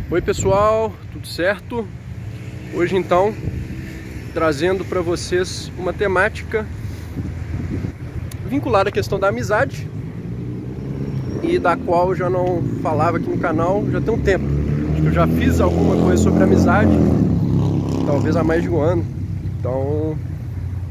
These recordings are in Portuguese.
Oi pessoal, tudo certo? Hoje então trazendo para vocês uma temática vinculada à questão da amizade e da qual eu já não falava aqui no canal já tem um tempo. Acho que eu já fiz alguma coisa sobre amizade, talvez há mais de um ano, então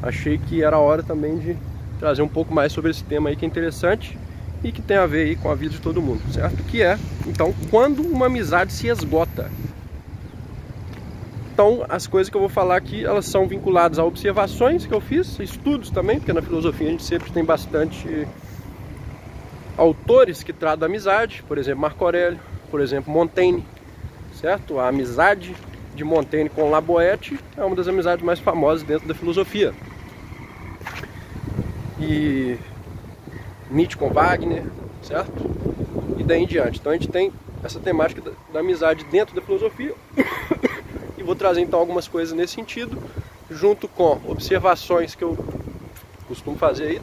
achei que era hora também de trazer um pouco mais sobre esse tema aí que é interessante e que tem a ver aí com a vida de todo mundo, certo? Que é, então, quando uma amizade se esgota. Então, as coisas que eu vou falar aqui, elas são vinculadas a observações que eu fiz, estudos também, porque na filosofia a gente sempre tem bastante autores que tratam da amizade, por exemplo, Marco Aurélio, por exemplo, Montaigne, certo? A amizade de Montaigne com La Boétie é uma das amizades mais famosas dentro da filosofia. E Nietzsche com Wagner, certo? E daí em diante. Então a gente tem essa temática da amizade dentro da filosofia. E vou trazer então algumas coisas nesse sentido, junto com observações que eu costumo fazer aí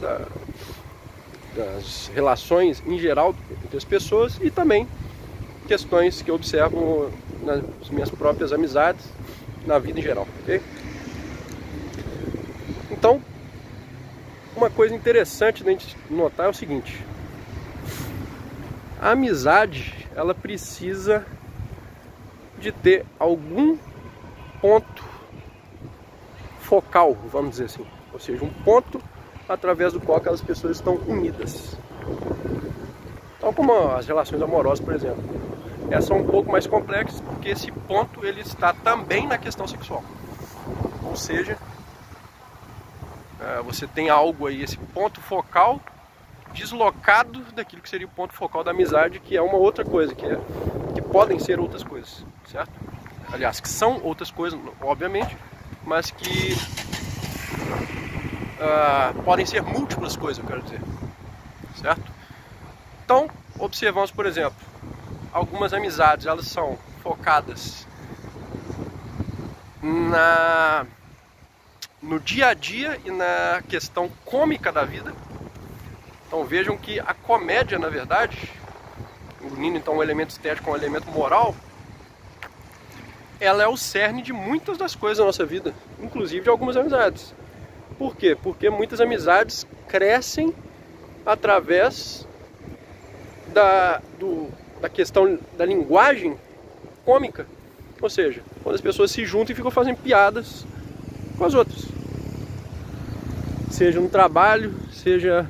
das relações em geral entre as pessoas e também questões que eu observo nas minhas próprias amizades, na vida em geral, ok? Então, uma coisa interessante de a gente notar é o seguinte: a amizade, ela precisa de ter algum ponto focal, vamos dizer assim, ou seja, um ponto através do qual aquelas pessoas estão unidas. Então, como as relações amorosas, por exemplo, essas são um pouco mais complexas porque esse ponto ele está também na questão sexual, ou seja, você tem algo aí, esse ponto focal deslocado daquilo que seria o ponto focal da amizade, que é uma outra coisa, que podem ser outras coisas, certo? Aliás, que são outras coisas, obviamente, mas que podem ser múltiplas coisas, eu quero dizer, certo? Então, observamos, por exemplo, algumas amizades, elas são focadas no dia a dia e na questão cômica da vida. Então vejam que a comédia, na verdade, unindo então um elemento estético com um elemento moral, ela é o cerne de muitas das coisas da nossa vida, inclusive de algumas amizades. Por quê? Porque muitas amizades crescem através da questão da linguagem cômica. Ou seja, quando as pessoas se juntam e ficam fazendo piadas com as outras. Seja no trabalho, seja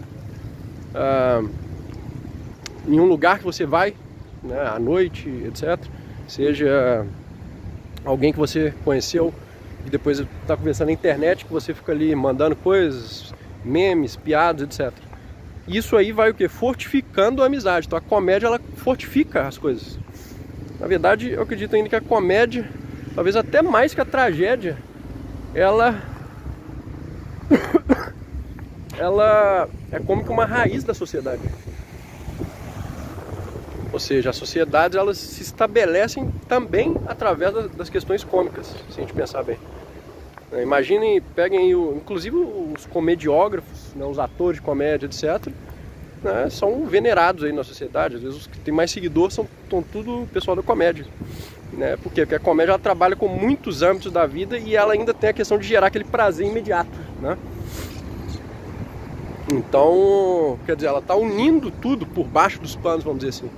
em um lugar que você vai, né, à noite, etc. Seja alguém que você conheceu e depois está conversando na internet, que você fica ali mandando coisas, memes, piadas, etc. Isso aí vai o quê? Fortificando a amizade. Então a comédia, ela fortifica as coisas. Na verdade, eu acredito ainda que a comédia, talvez até mais que a tragédia, ela é como que uma raiz da sociedade. Ou seja, as sociedades, elas se estabelecem também através das questões cômicas, se a gente pensar bem. Imaginem, peguem inclusive os comediógrafos, né, os atores de comédia, etc., né, são venerados aí na sociedade. Às vezes os que têm mais seguidores são tudo pessoal da comédia, né? Por quê? Porque a comédia, ela trabalha com muitos âmbitos da vida e ela ainda tem a questão de gerar aquele prazer imediato, né? Então, quer dizer, ela está unindo tudo por baixo dos panos, vamos dizer assim,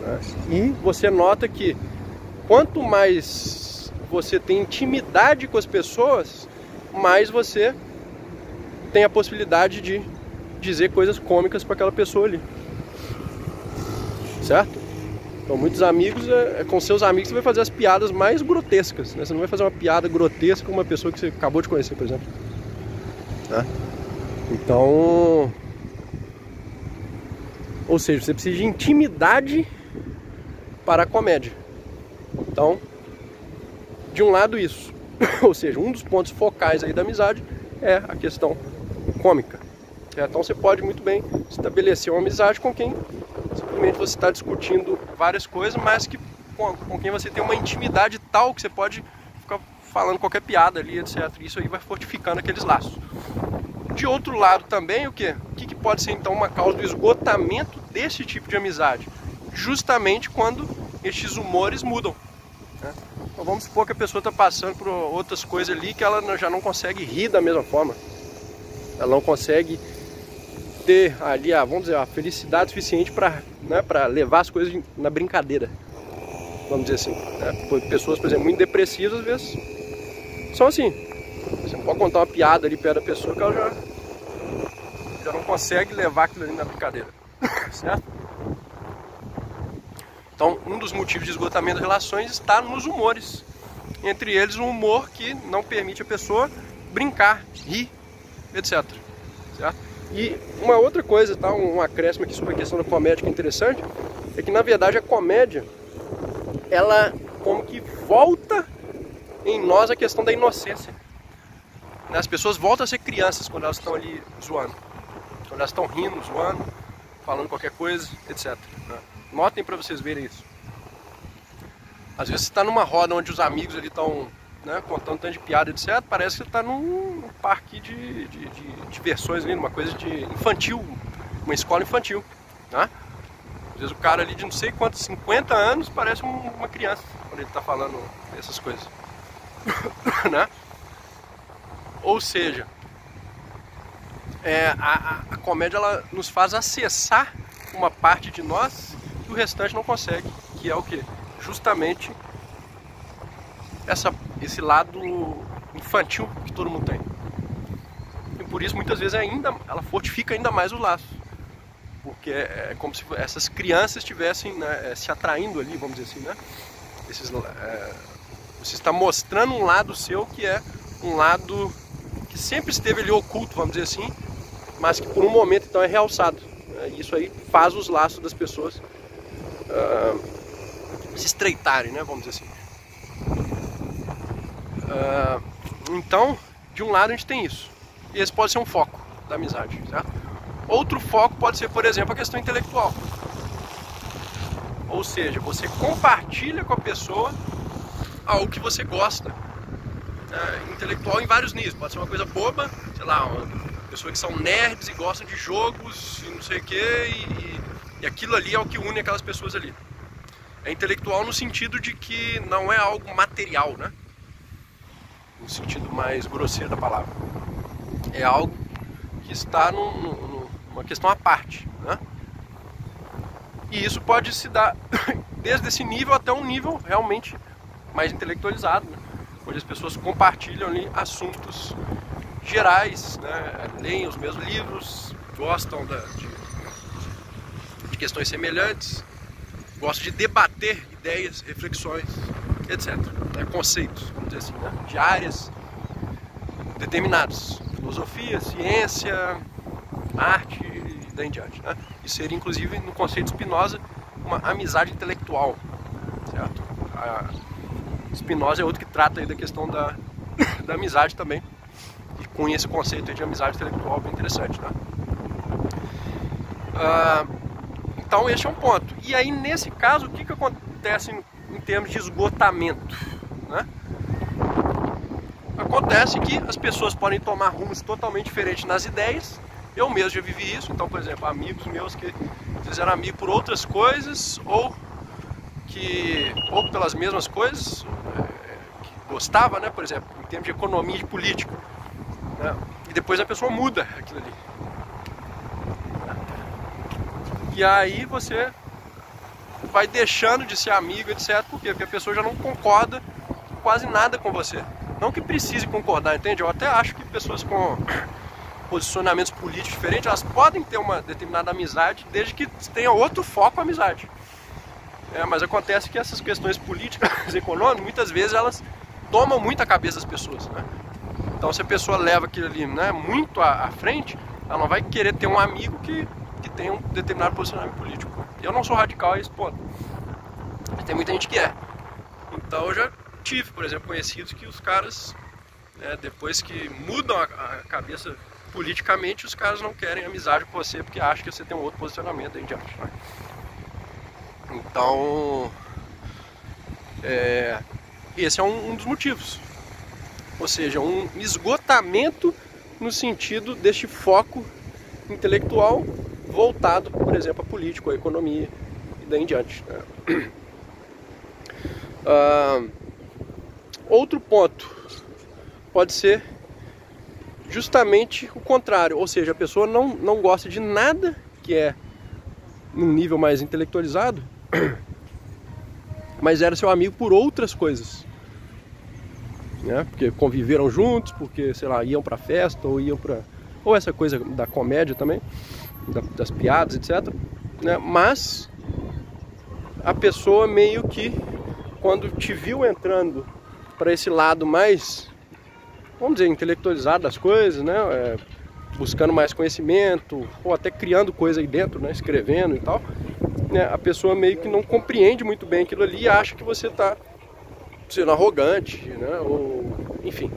né? E você nota que quanto mais você tem intimidade com as pessoas, mais você tem a possibilidade de dizer coisas cômicas para aquela pessoa ali, certo? Então, muitos amigos, com seus amigos você vai fazer as piadas mais grotescas, né? Você não vai fazer uma piada grotesca com uma pessoa que você acabou de conhecer, por exemplo, né? Então, ou seja, você precisa de intimidade para a comédia. Então, de um lado isso, ou seja, um dos pontos focais aí da amizade é a questão cômica. Então você pode muito bem estabelecer uma amizade com quem simplesmente você está discutindo várias coisas, mas que com quem você tem uma intimidade tal que você pode ficar falando qualquer piada ali, etc. Isso aí vai fortificando aqueles laços. De outro lado também, o que pode ser então uma causa do esgotamento desse tipo de amizade? Justamente quando estes humores mudam, né? Então vamos supor que a pessoa está passando por outras coisas ali que ela já não consegue rir da mesma forma. Ela não consegue ter ali, vamos dizer, a felicidade suficiente para, né, para levar as coisas na brincadeira. Vamos dizer assim, né? Pessoas, por exemplo, muito depressivas, às vezes, são assim. Você não pode contar uma piada ali perto da pessoa que ela já não consegue levar aquilo ali na brincadeira, certo? Então, um dos motivos de esgotamento das relações está nos humores. Entre eles, um humor que não permite a pessoa brincar, rir, etc. Certo? E uma outra coisa, tá? Um acréscimo aqui sobre a questão da comédia que é interessante, é que na verdade a comédia, ela como que volta em nós a questão da inocência. As pessoas voltam a ser crianças quando elas estão ali zoando, quando elas estão rindo, zoando, falando qualquer coisa, etc. Notem para vocês verem isso. Às vezes você está numa roda onde os amigos ali estão, né, contando tanto de piada, etc. Parece que você está num parque de diversões, ali, numa coisa de infantil, uma escola infantil, né? Às vezes o cara ali de não sei quantos, 50 anos, parece uma criança quando ele está falando essas coisas. Né? Ou seja, a comédia ela nos faz acessar uma parte de nós que o restante não consegue, que é o quê? Justamente esse lado infantil que todo mundo tem. E por isso muitas vezes ela fortifica ainda mais o laço. Porque é como se essas crianças estivessem, né, se atraindo ali, vamos dizer assim, né? Você está mostrando um lado seu que é um lado que sempre esteve ali oculto, vamos dizer assim, mas que por um momento então é realçado. Isso aí faz os laços das pessoas se estreitarem, né, vamos dizer assim. Então, de um lado a gente tem isso. E esse pode ser um foco da amizade, certo? Outro foco pode ser, por exemplo, a questão intelectual. Ou seja, você compartilha com a pessoa algo que você gosta. Intelectual em vários níveis. Pode ser uma coisa boba, sei lá, uma pessoa que são nerds e gostam de jogos e não sei o que, e aquilo ali é o que une aquelas pessoas ali. É intelectual no sentido de que não é algo material, né? No sentido mais grosseiro da palavra. É algo que está numa questão à parte, né? E isso pode se dar desde esse nível até um nível realmente mais intelectualizado, né? Onde as pessoas compartilham ali assuntos gerais, né? Leem os mesmos livros, gostam de questões semelhantes, gostam de debater ideias, reflexões, etc. Né? Conceitos, vamos dizer assim, né? De áreas determinadas. Filosofia, ciência, arte e daí em diante, né? Isso seria inclusive no conceito Spinoza uma amizade intelectual, certo? Spinoza é outro que trata aí da questão da amizade também, e com esse conceito aí de amizade intelectual bem interessante, né? Então este é um ponto. E aí nesse caso o que acontece em termos de esgotamento, né? Acontece que as pessoas podem tomar rumos totalmente diferentes nas ideias. Eu mesmo já vivi isso. Então, por exemplo, amigos meus que às vezes eram amigos por outras coisas ou pelas mesmas coisas que gostava, né? Por exemplo, em termos de economia e de política, né? E depois a pessoa muda aquilo ali. E aí você vai deixando de ser amigo, etc. Por quê? Porque a pessoa já não concorda quase nada com você. Não que precise concordar, entende? Eu até acho que pessoas com posicionamentos políticos diferentes, elas podem ter uma determinada amizade, desde que tenha outro foco a amizade. Mas acontece que essas questões políticas, econômicas, muitas vezes elas tomam muito a cabeça das pessoas, né? Então se a pessoa leva aquilo ali, né, muito à frente, ela não vai querer ter um amigo que tem um determinado posicionamento político. Eu não sou radical a esse ponto. Tem muita gente que é. Então eu já tive, por exemplo, conhecidos que os caras, depois que mudam a cabeça politicamente, os caras não querem amizade com você porque acham que você tem um outro posicionamento aí em diante, né? Então, esse é um dos motivos. Ou seja, um esgotamento no sentido deste foco intelectual voltado, por exemplo, à política, à economia e daí em diante, né? Outro ponto pode ser justamente o contrário, ou seja, a pessoa não gosta de nada que é num nível mais intelectualizado, mas era seu amigo por outras coisas, né? Porque conviveram juntos, porque, sei lá, iam pra festa, ou essa coisa da comédia também, das piadas, etc, né? Mas a pessoa meio que, quando te viu entrando para esse lado mais, vamos dizer, intelectualizado das coisas, né? Buscando mais conhecimento, ou até criando coisa aí dentro, né? Escrevendo e tal, né? A pessoa meio que não compreende muito bem aquilo ali e acha que você está sendo arrogante, né? Ou, enfim.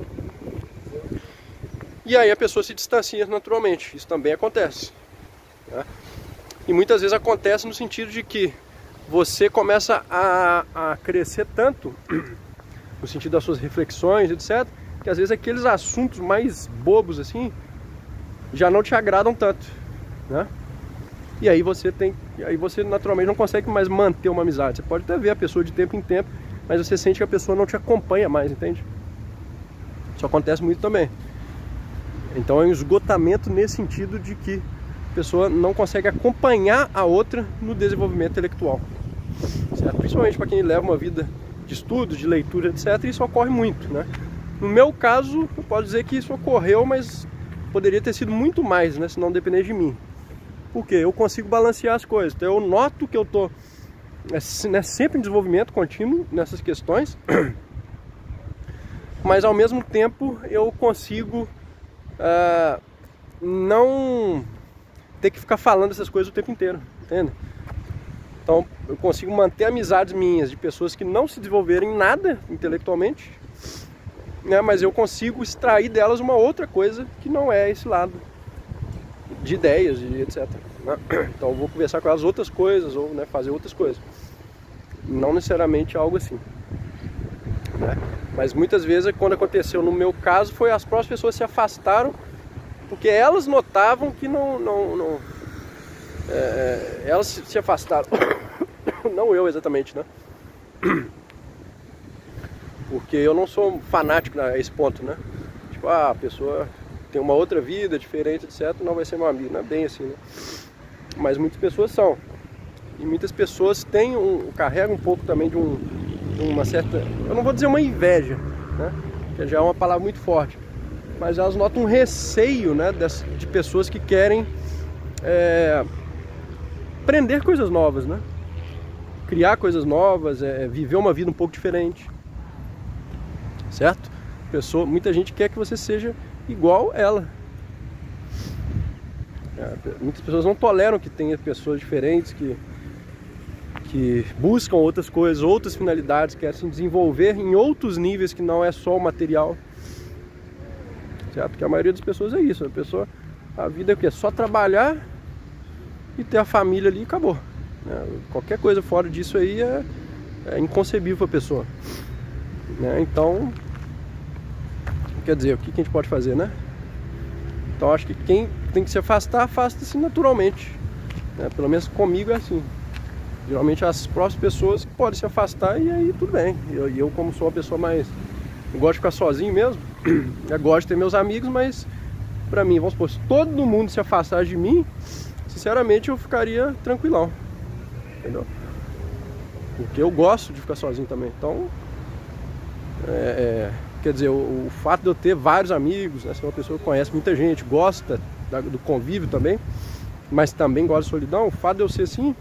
E aí a pessoa se distancia naturalmente. Isso também acontece, né? E muitas vezes acontece no sentido de que você começa a crescer tanto no sentido das suas reflexões, etc, que às vezes aqueles assuntos mais bobos assim já não te agradam tanto, né? E aí você naturalmente não consegue mais manter uma amizade. Você pode até ver a pessoa de tempo em tempo, mas você sente que a pessoa não te acompanha mais, entende? Isso acontece muito também. Então é um esgotamento nesse sentido de que a pessoa não consegue acompanhar a outra no desenvolvimento intelectual, certo? Principalmente para quem leva uma vida de estudos, de leitura, etc, isso ocorre muito, né? No meu caso, eu posso dizer que isso ocorreu, mas poderia ter sido muito mais, né? Se não depender de mim. Porque eu consigo balancear as coisas. Então eu noto que eu estou sempre em desenvolvimento contínuo nessas questões, mas ao mesmo tempo eu consigo não ter que ficar falando essas coisas o tempo inteiro, entende? Então eu consigo manter amizades minhas de pessoas que não se desenvolveram em nada intelectualmente, né, mas eu consigo extrair delas uma outra coisa que não é esse lado de ideias e etc, né? Então eu vou conversar com elas outras coisas, ou, né, fazer outras coisas, não necessariamente algo assim, né? Mas muitas vezes, quando aconteceu no meu caso, foi as próprias pessoas se afastaram porque elas notavam que elas se afastaram. Não eu exatamente, né? Porque eu não sou fanático a esse ponto, né? Tipo, a pessoa tem uma outra vida diferente, etc, não vai ser meu amigo. Não é bem assim, né? Mas muitas pessoas são. E muitas pessoas carregam um pouco também de uma certa, eu não vou dizer uma inveja, né? Que já é uma palavra muito forte, mas elas notam um receio, né, de pessoas que querem aprender coisas novas, né? Criar coisas novas, viver uma vida um pouco diferente, certo? Muita gente quer que você seja igual ela. Muitas pessoas não toleram que tenha pessoas diferentes que buscam outras coisas, outras finalidades, querem se desenvolver em outros níveis que não é só o material, certo? Porque a maioria das pessoas é isso. A vida é o quê? Só trabalhar e ter a família ali e acabou, né? Qualquer coisa fora disso aí é inconcebível para a pessoa, né? Então, quer dizer, o que a gente pode fazer, né? Então acho que quem tem que se afastar, afasta-se naturalmente, né? Pelo menos comigo é assim. Geralmente as próprias pessoas podem se afastar e aí tudo bem. Eu como sou uma pessoa mais... Eu gosto de ficar sozinho mesmo. Eu gosto de ter meus amigos, mas pra mim, vamos supor, se todo mundo se afastasse de mim, sinceramente eu ficaria tranquilão, entendeu? Porque eu gosto de ficar sozinho também. Então, quer dizer, o fato de eu ter vários amigos, né, ser uma pessoa que conhece muita gente, gosta do convívio também, mas também gosta de solidão, o fato de eu ser assim,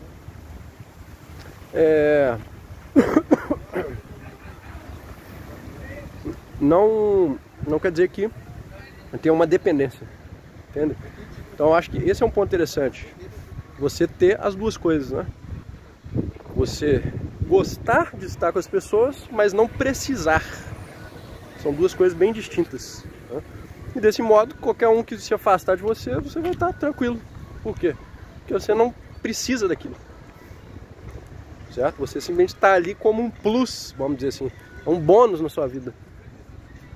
não quer dizer que eu tenha uma dependência, entende? Então eu acho que esse é um ponto interessante, você ter as duas coisas, né? Você gostar de estar com as pessoas, mas não precisar. São duas coisas bem distintas, né? E desse modo, qualquer um que se afastar de você, você vai estar tranquilo. Por quê? Porque você não precisa daquilo, certo? Você simplesmente está ali como um plus, vamos dizer assim, é um bônus na sua vida,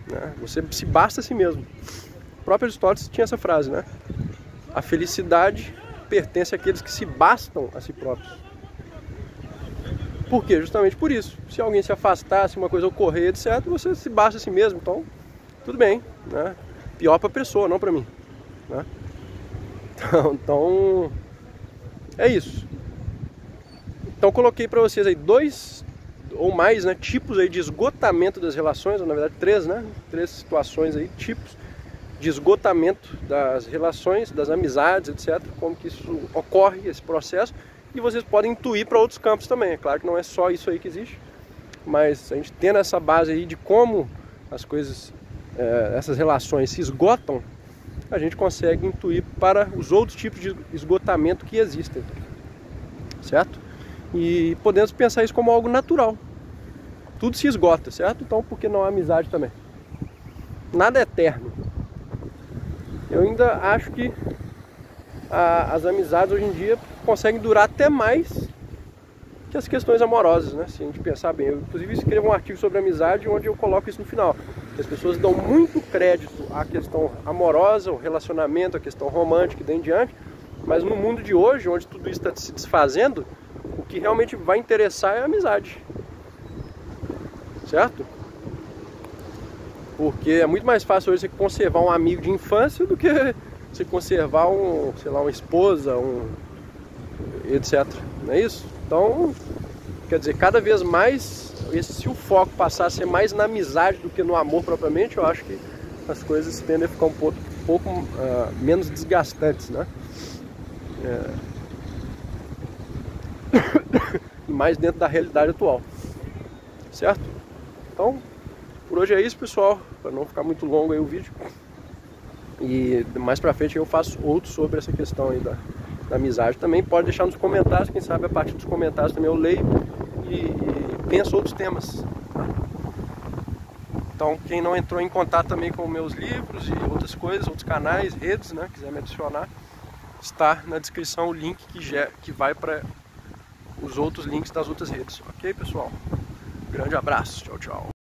né? Você se basta a si mesmo. O próprio Aristóteles tinha essa frase, né? A felicidade pertence àqueles que se bastam a si próprios. Por quê? Justamente por isso. Se alguém se afastar, se uma coisa ocorrer, etc., você se basta a si mesmo. Então, tudo bem, né? Pior para a pessoa, não para mim, né? Então, é isso. Então, coloquei para vocês aí 2 ou mais, né, tipos aí de esgotamento das relações, ou na verdade 3, né? 3 situações aí, tipos de esgotamento das relações, das amizades, etc. Como que isso ocorre, esse processo. E vocês podem intuir para outros campos também. É claro que não é só isso aí que existe, mas a gente tendo essa base aí de como as coisas, essas relações se esgotam, a gente consegue intuir para os outros tipos de esgotamento que existem, certo? E podemos pensar isso como algo natural. Tudo se esgota, certo? Então por que não há amizade também? Nada é eterno. Eu ainda acho que as amizades hoje em dia conseguem durar até mais que as questões amorosas, né? Se a gente pensar bem. Eu, inclusive, escrevo um artigo sobre amizade onde eu coloco isso no final. Que as pessoas dão muito crédito à questão amorosa, ao relacionamento, à questão romântica e daí em diante. Mas no mundo de hoje, onde tudo isso está se desfazendo, o que realmente vai interessar é a amizade. Certo? Porque é muito mais fácil hoje você conservar um amigo de infância do que você conservar sei lá, uma esposa, etc. Não é isso? Então, quer dizer, cada vez mais, se o foco passar a ser mais na amizade do que no amor propriamente, eu acho que as coisas tendem a ficar um pouco menos desgastantes, né? E mais dentro da realidade atual. Certo? Então, por hoje é isso, pessoal, para não ficar muito longo aí o vídeo. E mais pra frente eu faço outro sobre essa questão aí da amizade também. Pode deixar nos comentários, quem sabe a partir dos comentários também eu leio e penso outros temas. Então quem não entrou em contato também com meus livros e outras coisas, outros canais, redes, né, quiser me adicionar, está na descrição o link que vai para os outros links das outras redes. Ok, pessoal? Grande abraço, tchau, tchau.